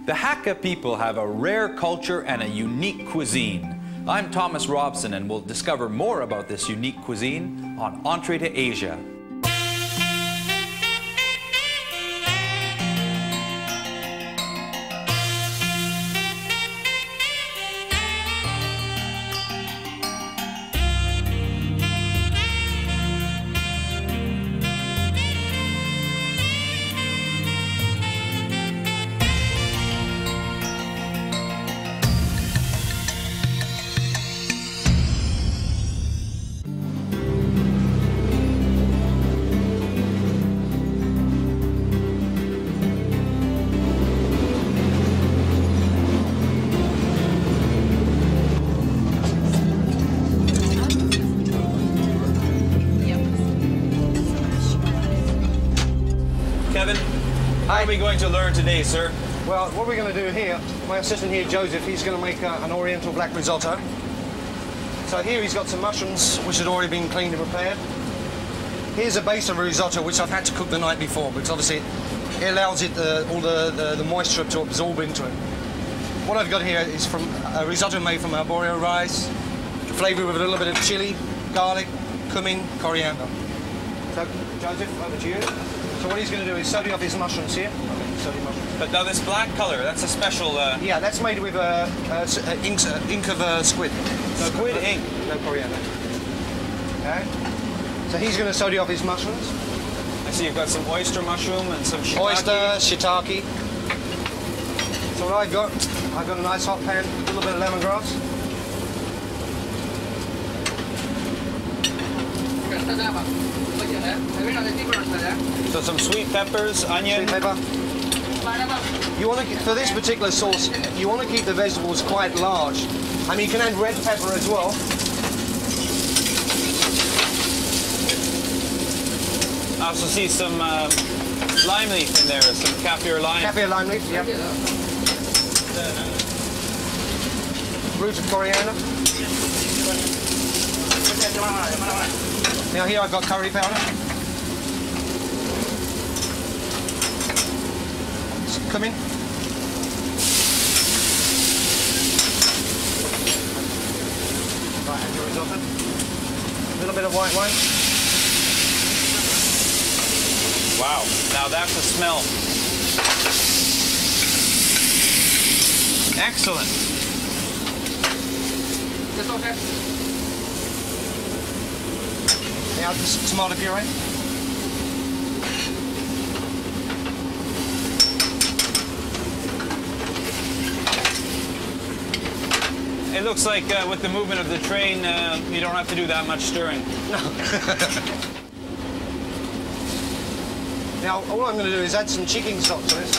The Hakka people have a rare culture and a unique cuisine. I'm Thomas Robson, and we'll discover more about this unique cuisine on Entree to Asia. Kevin, how are we going to learn today, sir? Well, what we're going to do here, my assistant here, Joseph, he's going to make an oriental black risotto. So here he's got some mushrooms which had already been cleaned and prepared. Here's a base of a risotto which I've had to cook the night before because obviously it allows it all the moisture to absorb into it. What I've got here is from a risotto made from arborio rice, flavoured with a little bit of chili, garlic, cumin, coriander. So, Joseph, over to you. So what he's going to do is soak off his mushrooms here. Mushrooms. But now this black colour, that's a special... Yeah, that's made with ink of squid. Squid ink? No coriander. Okay. So he's going to soak off his mushrooms. I see you've got some oyster mushroom and some shiitake. Oyster, shiitake. So what I've got a nice hot pan, a little bit of lemongrass. So some sweet peppers, onion. Sweet pepper. You want to, for this particular sauce, you want to keep the vegetables quite large. I mean, you can add red pepper as well. I also see some lime leaf in there, some kaffir lime. Kaffir lime leaf, yeah. Roots of coriander. Now here I've got curry powder. Some cumin. Right, and your risotto. A little bit of white wine. Wow, now that's a smell. Excellent. Now this tomato puree. It looks like with the movement of the train, you don't have to do that much stirring. No. Now, all I'm going to do is add some chicken stock to this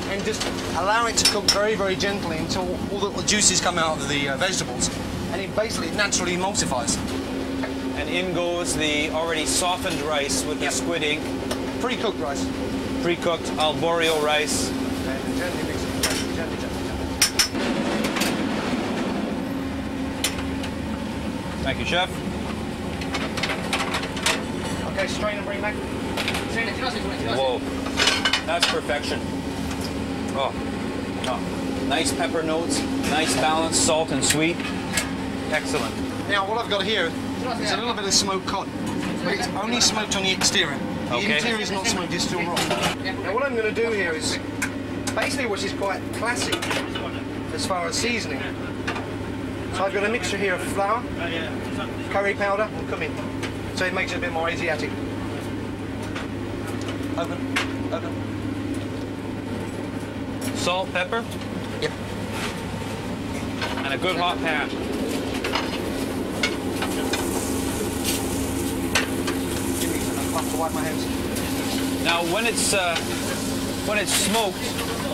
and just allow it to cook very, very gently until all the juices come out of the vegetables, and it basically naturally emulsifies. And in goes the already softened rice with the squid ink. Pre-cooked rice. Pre-cooked arborio rice. And gently mix it. Gently. Thank you, Chef. Okay, strain and bring back. Whoa, that's perfection. Oh, nice pepper notes, nice balance, salt and sweet. Excellent. Now, what I've got here is a little bit of smoked cod, but it's only smoked on the exterior. The interior is not smoked, it's still raw. Now, what I'm going to do here is basically which is quite classic as far as seasoning. So I've got a mixture here of flour, curry powder, and cumin. So it makes it a bit more Asiatic. Open. Salt, pepper? Yep. And a good hot pan. Give me some puff to wipe my hands. Now, when it's smoked,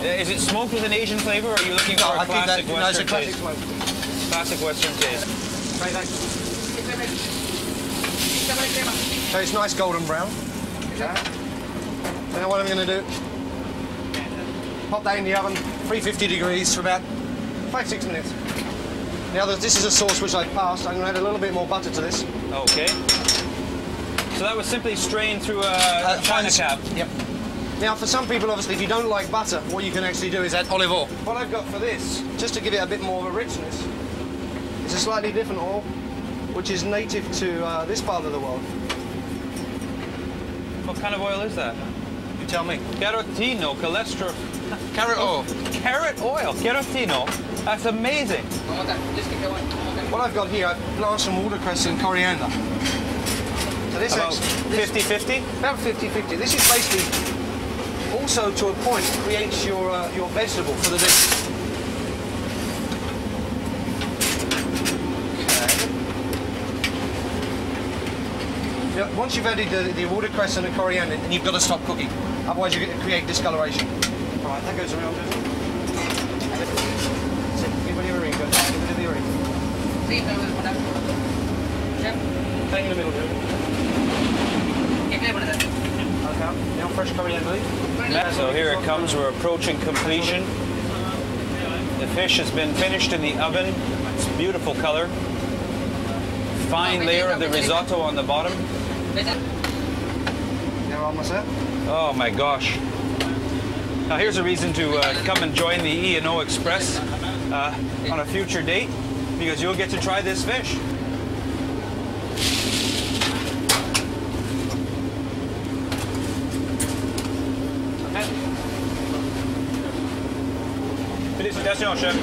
is it smoked with an Asian flavor, or are you looking for a classic Western taste? Classic Western taste. So it's nice golden brown. Now what I'm going to do, pop that in the oven, 350 degrees for about 5-6 minutes. Now this is a sauce which I've passed, I'm going to add a little bit more butter to this. Okay. So that was simply strained through a china cap? Yep. Now, for some people, obviously, if you don't like butter, what you can actually do is add olive oil. What I've got for this, just to give it a bit more of a richness, is a slightly different oil, which is native to this part of the world. What kind of oil is that? You tell me. Carotino, cholesterol. Carrot oil. Carrot oil, carotino. That's amazing. What I've got here, I've blanched some watercress and coriander. So this about 50-50? About 50-50. This is basically also, to a point, creates your vegetable for the dish. Now, once you've added the watercress and the coriander, then you've got to stop cooking. Otherwise, you're going to create discoloration. All right, that goes around. That's it. Give it your ring. Give it your ring. Hang in the middle, dude. Okay. Now fresh coriander. So here it comes. We're approaching completion. The fish has been finished in the oven. It's a beautiful color. Fine layer of the risotto on the bottom. Oh my gosh. Now here's a reason to come and join the E&O Express on a future date, because you'll get to try this fish. Félicitations, chef.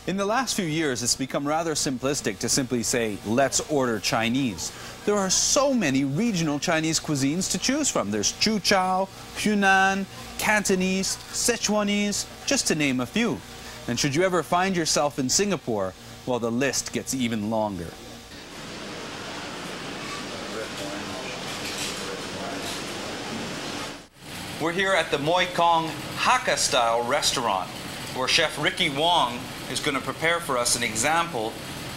In the last few years, it's become rather simplistic to simply say, let's order Chinese. There are so many regional Chinese cuisines to choose from. There's Chuchao, Hunan, Cantonese, Sichuanese, just to name a few. And should you ever find yourself in Singapore, well, the list gets even longer. We're here at the Moi Kong Hakka style restaurant, where Chef Ricky Wong is going to prepare for us an example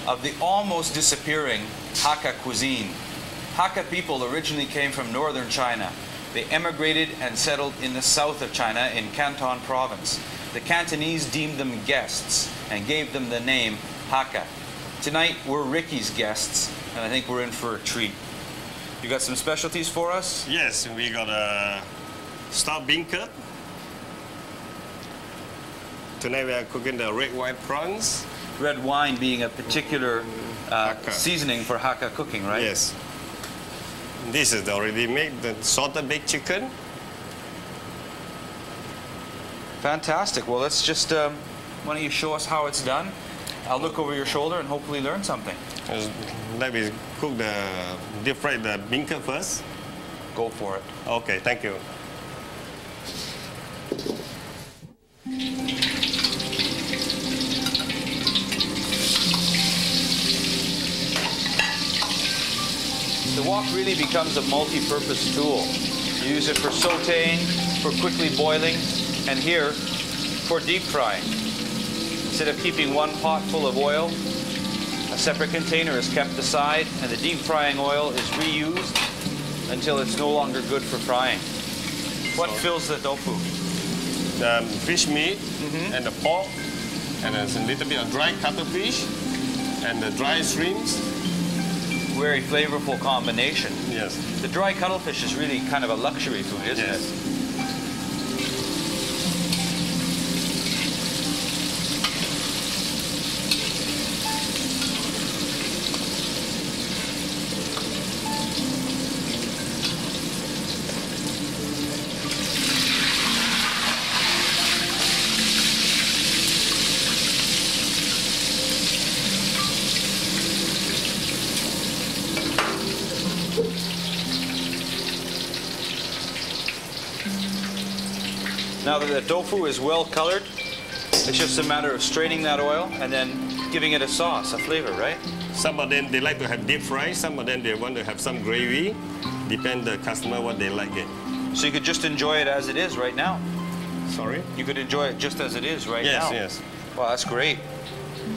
of the almost disappearing Hakka cuisine. Hakka people originally came from northern China. They emigrated and settled in the south of China in Canton province. The Cantonese deemed them guests and gave them the name Hakka. Tonight we're Ricky's guests, and I think we're in for a treat. You got some specialties for us? Yes, we got a stuffed beancurd. Tonight we are cooking the red wine prawns. Red wine being a particular seasoning for Hakka cooking, right? Yes. This is already made, the salted baked chicken. Fantastic. Well, let's just, why don't you show us how it's done? I'll look over your shoulder and hopefully learn something. Let me cook deep fry the beancurd first. Go for it. Okay, thank you. The wok really becomes a multi-purpose tool. You use it for sautéing, for quickly boiling, and here for deep frying. Instead of keeping one pot full of oil, a separate container is kept aside, and the deep frying oil is reused until it's no longer good for frying. What fills the tofu? The fish meat and the pork, and there's a little bit of dry cuttlefish and the dry shrimps. Very flavorful combination. Yes. The dry cuttlefish is really kind of a luxury food, isn't it? Now that the tofu is well colored, it's just a matter of straining that oil and then giving it a sauce, a flavor, right? Some of them, they like to have deep fry. Some of them, they want to have some gravy. Depend the customer what they like it. So you could just enjoy it as it is right now. Sorry? You could enjoy it just as it is right now. Yes, yes. Wow, that's great.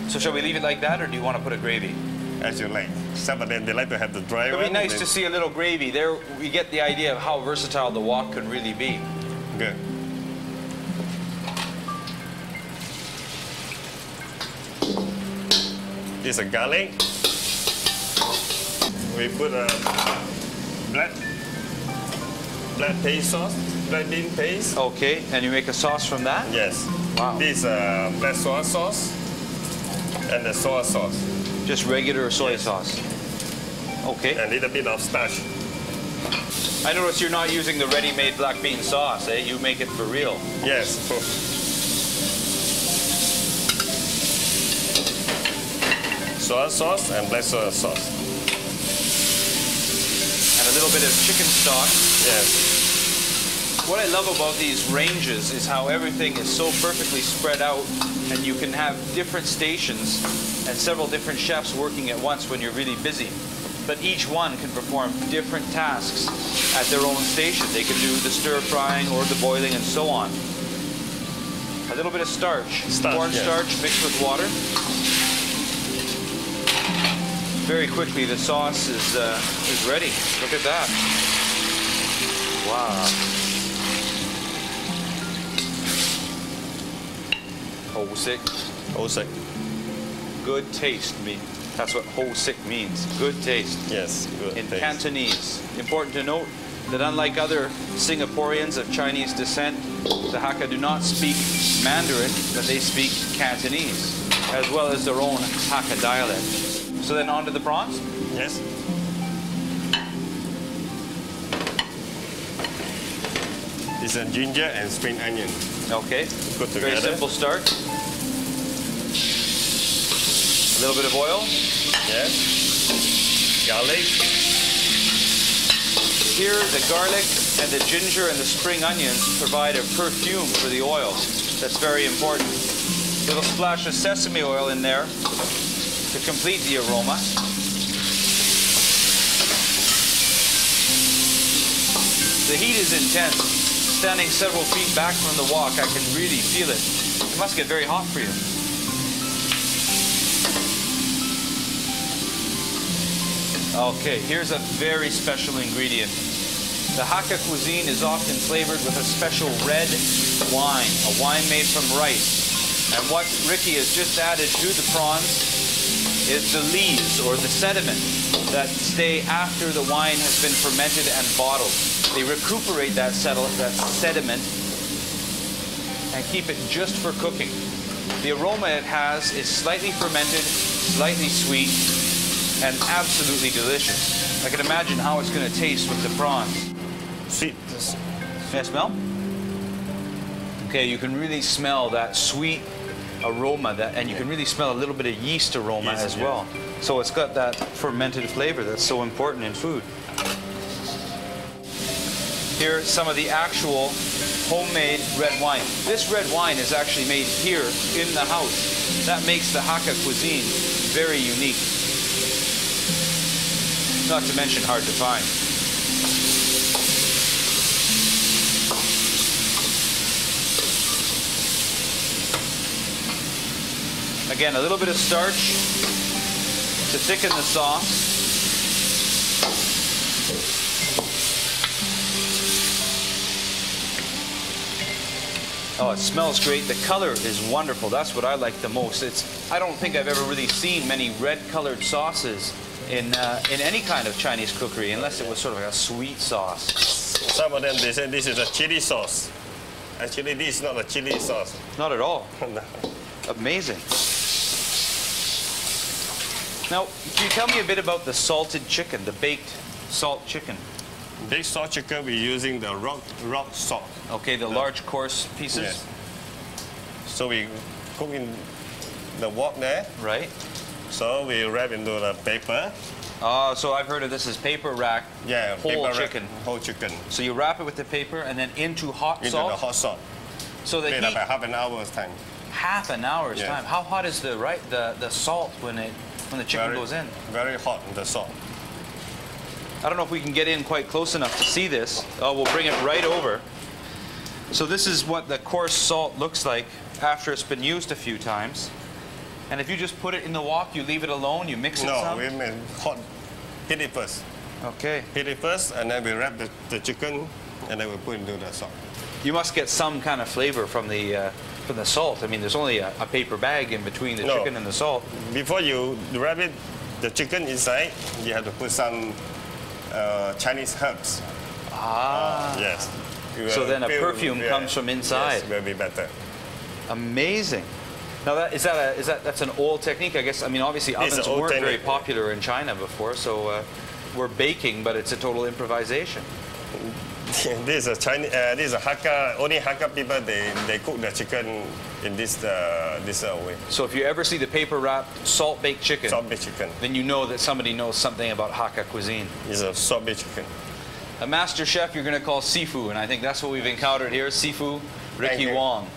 So shall we leave it like that, or do you want to put a gravy? As you like. Some of them, they like to have the dry one. It would be nice to see a little gravy. There we get the idea of how versatile the wok can really be. Good. This is a garlic. We put a black black paste sauce, black bean paste. Okay, and you make a sauce from that? Yes. Wow. This is black soy sauce and the soy sauce. Just regular soy Yes. sauce. Okay. And a little bit of starch. I notice you're not using the ready-made black bean sauce, eh? You make it for real. Yes. Soy sauce and black soy sauce. And a little bit of chicken stock. Yes. What I love about these ranges is how everything is so perfectly spread out, and you can have different stations and several different chefs working at once when you're really busy. But each one can perform different tasks at their own station. They can do the stir frying or the boiling and so on. A little bit of starch. Corn yes. starch mixed with water. Very quickly the sauce is ready. Look at that. Wow. Ho sick. Ho sick. Good taste. That's what ho sick means. Good taste. Yes, good In taste. Cantonese. Important to note that unlike other Singaporeans of Chinese descent, the Hakka do not speak Mandarin, but they speak Cantonese, as well as their own Hakka dialect. So then on to the prawns? Yes. It's a ginger and spring onion. Okay. Put Very together. simple start. A little bit of oil. Yes. Garlic. Here, the garlic and the ginger and the spring onions provide a perfume for the oil. That's very important. Little splash of sesame oil in there to complete the aroma. The heat is intense. Standing several feet back from the wok, I can really feel it. It must get very hot for you. Okay, here's a very special ingredient. The Hakka cuisine is often flavored with a special red wine, a wine made from rice. And what Ricky has just added to the prawns is the leaves or the sediment that stay after the wine has been fermented and bottled. They recuperate that sediment and keep it just for cooking. The aroma it has is slightly fermented, slightly sweet, and absolutely delicious. I can imagine how it's going to taste with the prawns. Sweet. Can I smell? Okay, you can really smell that sweet aroma, and you can really smell a little bit of yeast aroma Yeast, as yeah. well. So it's got that fermented flavor that's so important in food. Here's some of the actual homemade red wine. This red wine is actually made here in the house. That makes the Hakka cuisine very unique. Not to mention hard to find. Again, a little bit of starch to thicken the sauce. Oh, it smells great. The color is wonderful. That's what I like the most. I don't think I've ever really seen many red-colored sauces in any kind of Chinese cookery, unless it was sort of like a sweet sauce. Some of them, they say this is a chili sauce. Actually, this is not a chili sauce. Not at all. No. Amazing. Now, can you tell me a bit about the salted chicken, the baked salt chicken? Baked salt chicken, we're using the rock salt. Okay, the large coarse pieces. Yes. So we cook in the wok there. Right. So we wrap into the paper. So I've heard of this as paper rack. Yeah, Whole paper chicken. Whole chicken. So you wrap it with the paper and then into hot Into salt. the hot salt. So the Wait heat, about half an hour's time. half an hour's Yeah. time. How hot is the salt when the chicken goes in? Very hot, the salt. I don't know if we can get in quite close enough to see this. Oh, we'll bring it right over. So this is what the coarse salt looks like after it's been used a few times. And if you just put it in the wok, you leave it alone, you mix it No, some? we make hot. Heat it first. Okay. Heat it first, and then we wrap the chicken, and then we put into the salt. You must get some kind of flavor from the salt. I mean, there's only a paper bag in between the No. chicken and the salt. Before you wrap it, the chicken inside, you have to put some Chinese herbs. Yes. So then a feel- perfume comes from inside. Yes, will be better. Amazing. Now that's an old technique, I guess. I mean, obviously It's ovens an old weren't very technique. popular in China before, so we're baking, but it's a total improvisation. This is a Chinese. This is a Hakka. Only Hakka people they cook the chicken in this way. So if you ever see the paper wrapped salt baked chicken, Salt baked chicken. then you know that somebody knows something about Hakka cuisine. It's a salt baked chicken. A master chef you're going to call Sifu, and I think that's what we've encountered here, Sifu Ricky you. Wong.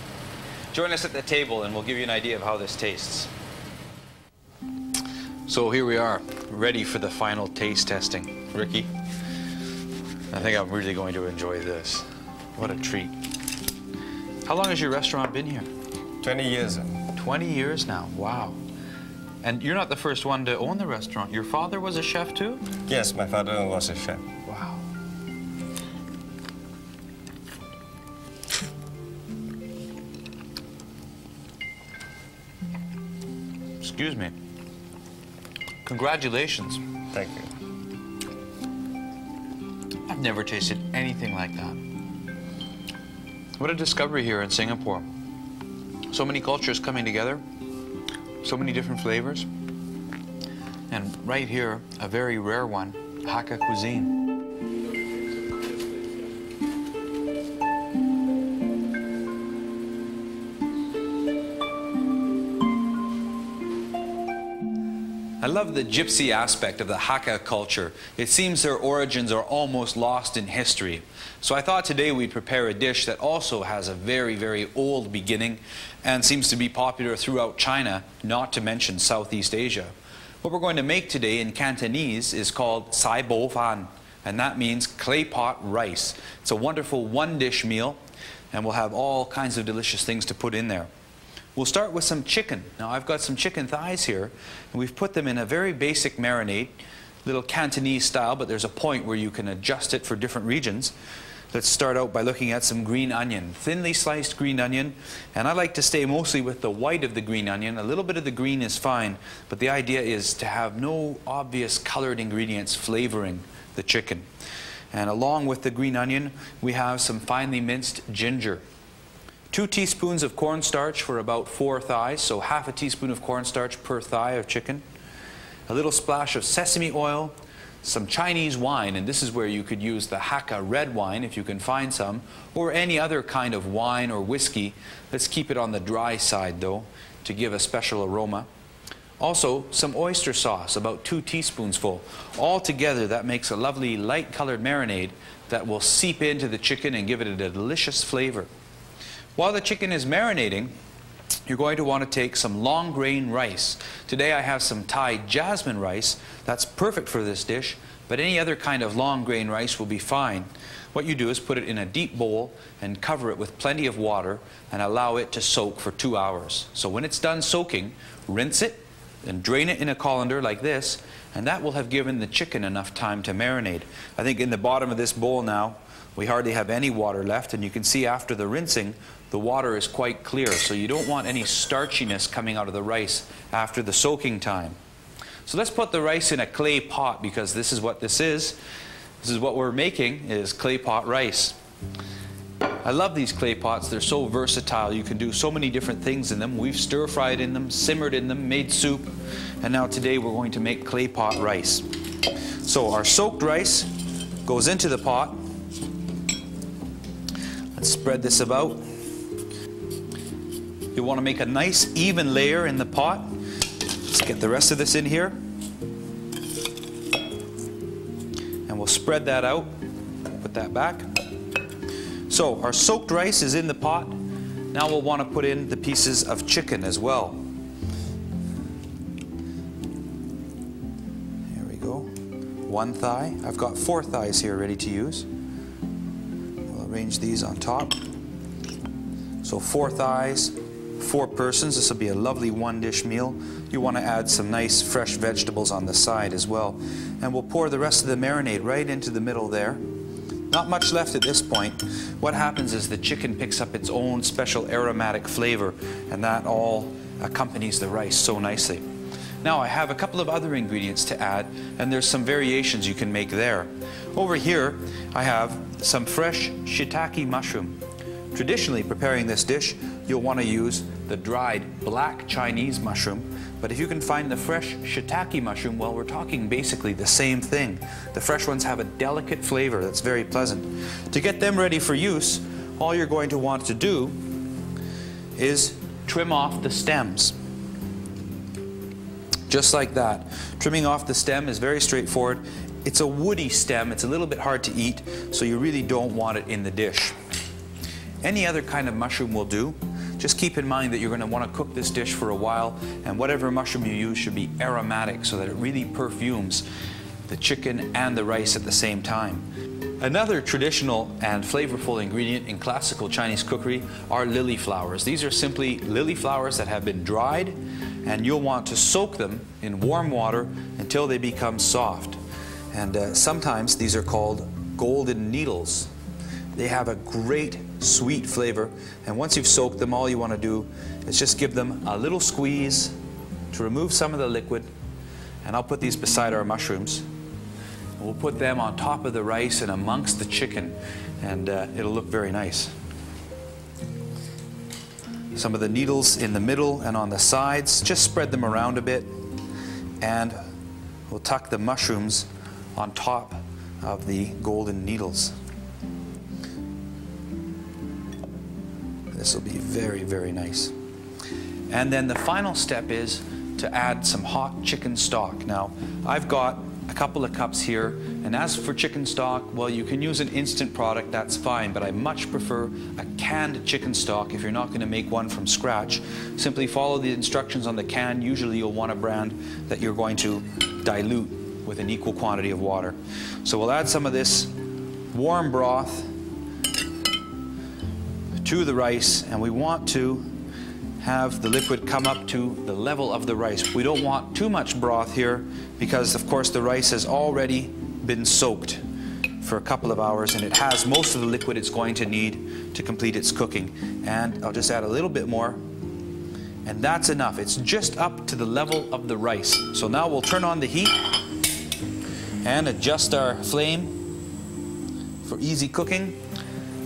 Join us at the table and we'll give you an idea of how this tastes. So here we are, ready for the final taste testing. Ricky, I think I'm really going to enjoy this. What a treat. How long has your restaurant been here? 20 years. 20 years now, wow. And you're not the first one to own the restaurant. Your father was a chef too? Yes, my father was a chef. Wow. Excuse me. Congratulations. Thank you. I've never tasted anything like that. What a discovery here in Singapore. So many cultures coming together, so many different flavors. And right here, a very rare one, Hakka cuisine. I love the gypsy aspect of the Hakka culture. It seems their origins are almost lost in history. So I thought today we'd prepare a dish that also has a very, very old beginning and seems to be popular throughout China, not to mention Southeast Asia. What we're going to make today in Cantonese is called Sai Bo Fan, and that means clay pot rice. It's a wonderful one-dish meal, and we'll have all kinds of delicious things to put in there. We'll start with some chicken. Now I've got some chicken thighs here, and we've put them in a very basic marinade, little Cantonese style, but there's a point where you can adjust it for different regions. Let's start out by looking at some green onion, thinly sliced green onion, and I like to stay mostly with the white of the green onion. A little bit of the green is fine, but the idea is to have no obvious colored ingredients flavoring the chicken. And along with the green onion, we have some finely minced ginger. 2 teaspoons of cornstarch for about 4 thighs, so half a teaspoon of cornstarch per thigh of chicken. A little splash of sesame oil, some Chinese wine, and this is where you could use the Hakka red wine if you can find some, or any other kind of wine or whiskey. Let's keep it on the dry side though, to give a special aroma. Also, some oyster sauce, about 2 teaspoons full. All together, that makes a lovely light colored marinade that will seep into the chicken and give it a delicious flavor. While the chicken is marinating, you're going to want to take some long grain rice. Today I have some Thai jasmine rice. That's perfect for this dish, but any other kind of long grain rice will be fine. What you do is put it in a deep bowl and cover it with plenty of water and allow it to soak for 2 hours. So when it's done soaking, rinse it and drain it in a colander like this, and that will have given the chicken enough time to marinate. I think in the bottom of this bowl now, we hardly have any water left, and you can see after the rinsing, the water is quite clear, so you don't want any starchiness coming out of the rice after the soaking time. So let's put the rice in a clay pot, because this is what this is. This is what we're making, is clay pot rice. I love these clay pots. They're so versatile. You can do so many different things in them. We've stir-fried in them, simmered in them, made soup, and now today we're going to make clay pot rice. So our soaked rice goes into the pot. Let's spread this about. You want to make a nice even layer in the pot. Let's get the rest of this in here. And we'll spread that out. Put that back. So our soaked rice is in the pot. Now we'll want to put in the pieces of chicken as well. Here we go. 1 thigh. I've got 4 thighs here ready to use. We'll arrange these on top. So 4 thighs, 4 persons. This will be a lovely one-dish meal. You want to add some nice fresh vegetables on the side as well. And we'll pour the rest of the marinade right into the middle there. Not much left at this point. What happens is the chicken picks up its own special aromatic flavor, and that all accompanies the rice so nicely. Now I have a couple of other ingredients to add, and there's some variations you can make there. Over here I have some fresh shiitake mushroom. Traditionally, preparing this dish, you'll want to use the dried black Chinese mushroom, but if you can find the fresh shiitake mushroom, well, we're talking basically the same thing. The fresh ones have a delicate flavor that's very pleasant. To get them ready for use, all you're going to want to do is trim off the stems. Just like that. Trimming off the stem is very straightforward. It's a woody stem, it's a little bit hard to eat, so you really don't want it in the dish. Any other kind of mushroom will do. Just keep in mind that you're going to want to cook this dish for a while, and whatever mushroom you use should be aromatic so that it really perfumes the chicken and the rice at the same time. Another traditional and flavorful ingredient in classical Chinese cookery are lily flowers. These are simply lily flowers that have been dried, and you'll want to soak them in warm water until they become soft. And sometimes these are called golden needles. They have a great sweet flavor, and once you've soaked them, all you want to do is just give them a little squeeze to remove some of the liquid. And I'll put these beside our mushrooms. We'll put them on top of the rice and amongst the chicken, and it'll look very nice. Some of the needles in the middle and on the sides, just spread them around a bit, and we'll tuck the mushrooms on top of the golden needles. This will be very, very nice. And then the final step is to add some hot chicken stock. Now, I've got a couple of cups here, and as for chicken stock, well, you can use an instant product, that's fine, but I much prefer a canned chicken stock if you're not going to make one from scratch. Simply follow the instructions on the can. Usually you'll want a brand that you're going to dilute with an equal quantity of water. So we'll add some of this warm broth to the rice, and we want to have the liquid come up to the level of the rice. We don't want too much broth here because, of course, the rice has already been soaked for a couple of hours, and it has most of the liquid it's going to need to complete its cooking. And I'll just add a little bit more, and that's enough. It's just up to the level of the rice. So now we'll turn on the heat and adjust our flame for easy cooking.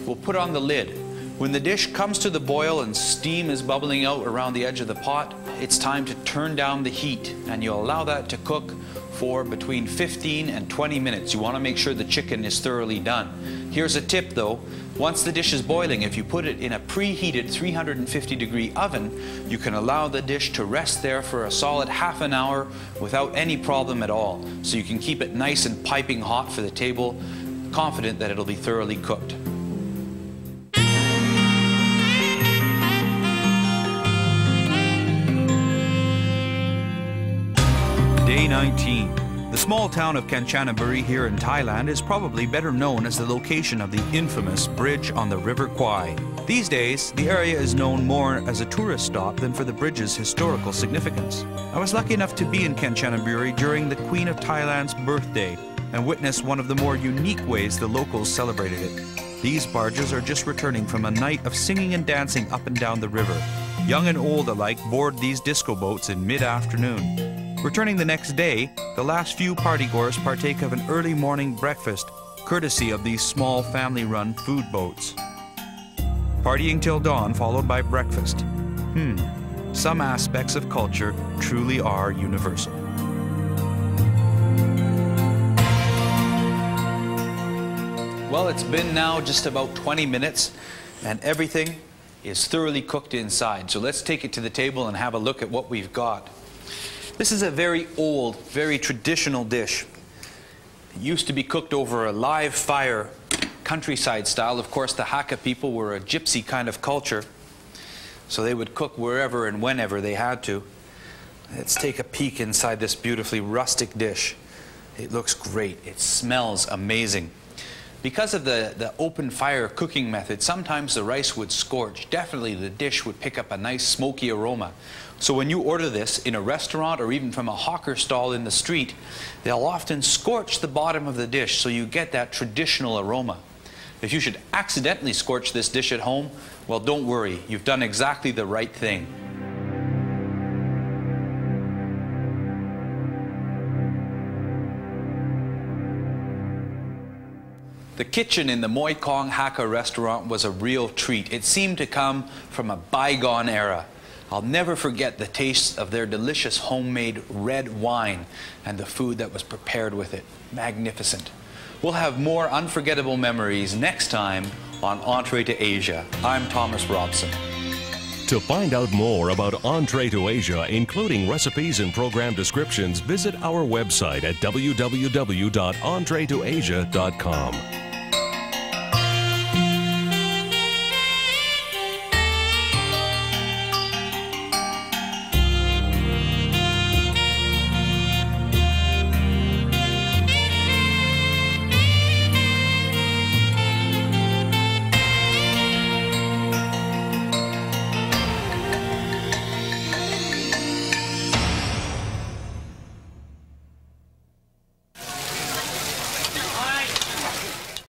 We'll put on the lid. When the dish comes to the boil and steam is bubbling out around the edge of the pot, it's time to turn down the heat, and you'll allow that to cook for between 15 and 20 minutes. You want to make sure the chicken is thoroughly done. Here's a tip though. Once the dish is boiling, if you put it in a preheated 350-degree oven, you can allow the dish to rest there for a solid half an hour without any problem at all. So you can keep it nice and piping hot for the table, confident that it'll be thoroughly cooked. Day 19. The small town of Kanchanaburi here in Thailand is probably better known as the location of the infamous bridge on the River Kwai. These days, the area is known more as a tourist stop than for the bridge's historical significance. I was lucky enough to be in Kanchanaburi during the Queen of Thailand's birthday and witness one of the more unique ways the locals celebrated it. These barges are just returning from a night of singing and dancing up and down the river. Young and old alike board these disco boats in mid-afternoon. Returning the next day, the last few partygoers partake of an early morning breakfast, courtesy of these small family-run food boats. Partying till dawn, followed by breakfast. Some aspects of culture truly are universal. Well, it's been now just about 20 minutes, and everything is thoroughly cooked inside. So let's take it to the table and have a look at what we've got. This is a very old, very traditional dish. It used to be cooked over a live fire, countryside style. Of course, the Hakka people were a gypsy kind of culture, so they would cook wherever and whenever they had to. Let's take a peek inside this beautifully rustic dish. It looks great. It smells amazing. Because of the open fire cooking method, sometimes the rice would scorch. Definitely the dish would pick up a nice smoky aroma. So when you order this in a restaurant or even from a hawker stall in the street, they'll often scorch the bottom of the dish so you get that traditional aroma. If you should accidentally scorch this dish at home, well, don't worry. You've done exactly the right thing. The kitchen in the Moi Kong Hakka restaurant was a real treat. It seemed to come from a bygone era. I'll never forget the taste of their delicious homemade red wine and the food that was prepared with it. Magnificent. We'll have more unforgettable memories next time on Entree to Asia. I'm Thomas Robson. To find out more about Entree to Asia, including recipes and program descriptions, visit our website at www.entreetoasia.com.